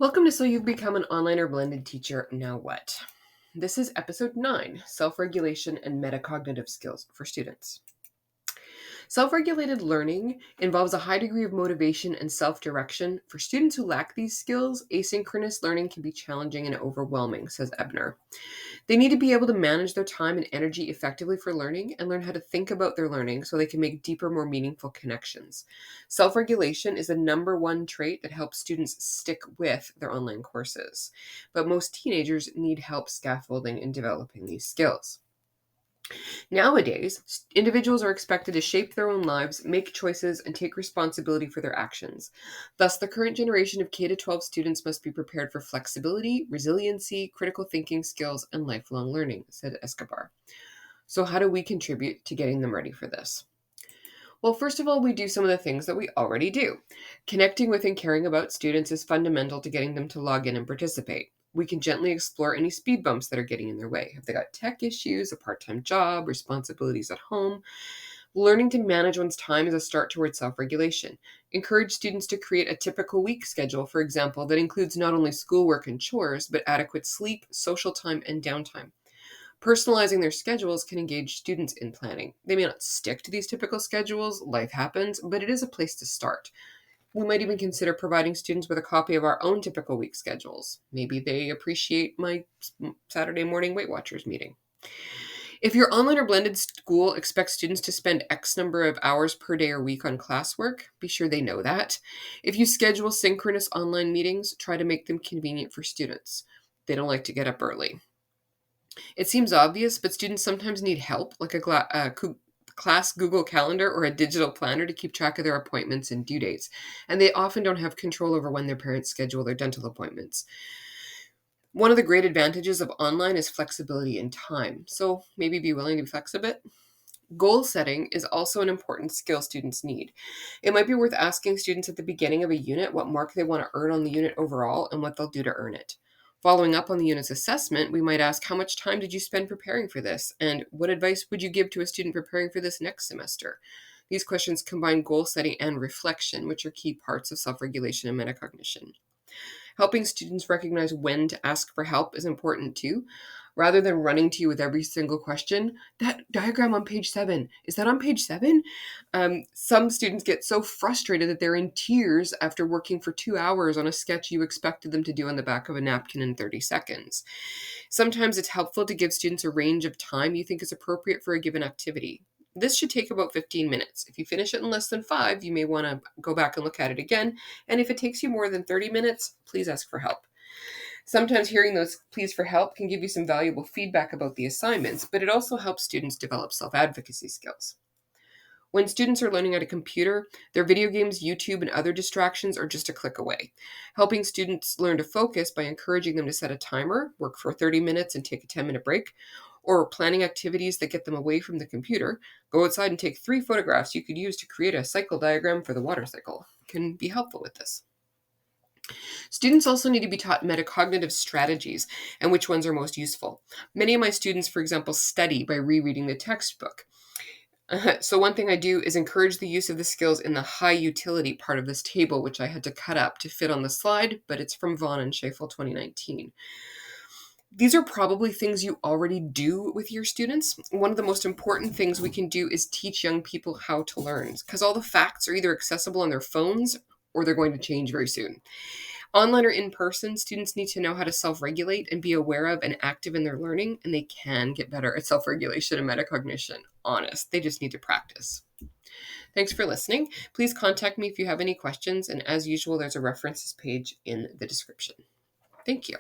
Welcome to So You've Become an Online or Blended Teacher, Now What? This is episode 9, Self-Regulation and Metacognitive Skills for Students. Self-regulated learning involves a high degree of motivation and self-direction. For students who lack these skills, asynchronous learning can be challenging and overwhelming, says Ebner. They need to be able to manage their time and energy effectively for learning and learn how to think about their learning so they can make deeper, more meaningful connections. Self-regulation is the number one trait that helps students stick with their online courses. But most teenagers need help scaffolding and developing these skills. Nowadays, individuals are expected to shape their own lives, make choices, and take responsibility for their actions. Thus, the current generation of K-12 students must be prepared for flexibility, resiliency, critical thinking skills, and lifelong learning, said Escobar. So how do we contribute to getting them ready for this? Well, first of all, we do some of the things that we already do. Connecting with and caring about students is fundamental to getting them to log in and participate. We can gently explore any speed bumps that are getting in their way. Have they got tech issues, a part-time job, responsibilities at home? Learning to manage one's time is a start towards self-regulation. Encourage students to create a typical week schedule, for example, that includes not only schoolwork and chores, but adequate sleep, social time, and downtime. Personalizing their schedules can engage students in planning. They may not stick to these typical schedules, life happens, but it is a place to start. We might even consider providing students with a copy of our own typical week schedules. Maybe they appreciate my Saturday morning Weight Watchers meeting. If your online or blended school expects students to spend X number of hours per day or week on classwork, be sure they know that. If you schedule synchronous online meetings, try to make them convenient for students. They don't like to get up early. It seems obvious, but students sometimes need help, like a class Google Calendar or a digital planner to keep track of their appointments and due dates. And they often don't have control over when their parents schedule their dental appointments. One of the great advantages of online is flexibility in time. So maybe be willing to be flex a bit. Goal setting is also an important skill students need. It might be worth asking students at the beginning of a unit what mark they want to earn on the unit overall and what they'll do to earn it. Following up on the unit's assessment, we might ask, how much time did you spend preparing for this? And what advice would you give to a student preparing for this next semester? These questions combine goal setting and reflection, which are key parts of self-regulation and metacognition. Helping students recognize when to ask for help is important too. Rather than running to you with every single question, that diagram on page 7, is that on page 7? Some students get so frustrated that they're in tears after working for 2 hours on a sketch you expected them to do on the back of a napkin in 30 seconds. Sometimes it's helpful to give students a range of time you think is appropriate for a given activity. This should take about 15 minutes. If you finish it in less than 5, you may want to go back and look at it again. And if it takes you more than 30 minutes, please ask for help. Sometimes hearing those pleas for help can give you some valuable feedback about the assignments, but it also helps students develop self-advocacy skills. When students are learning at a computer, their video games, YouTube, and other distractions are just a click away. Helping students learn to focus by encouraging them to set a timer, work for 30 minutes and take a 10-minute break, or planning activities that get them away from the computer. Go outside and take 3 photographs you could use to create a cycle diagram for the water cycle. Can be helpful with this. Students also need to be taught metacognitive strategies and which ones are most useful. Many of my students, for example, study by rereading the textbook. So one thing I do is encourage the use of the skills in the high utility part of this table, which I had to cut up to fit on the slide, but it's from Vaughn and Schafel 2019. These are probably things you already do with your students. One of the most important things we can do is teach young people how to learn, because all the facts are either accessible on their phones or they're going to change very soon. Online or in person, students need to know how to self-regulate and be aware of and active in their learning, and they can get better at self-regulation and metacognition. Honest, they just need to practice. Thanks for listening. Please contact me if you have any questions, and as usual, there's a references page in the description. Thank you.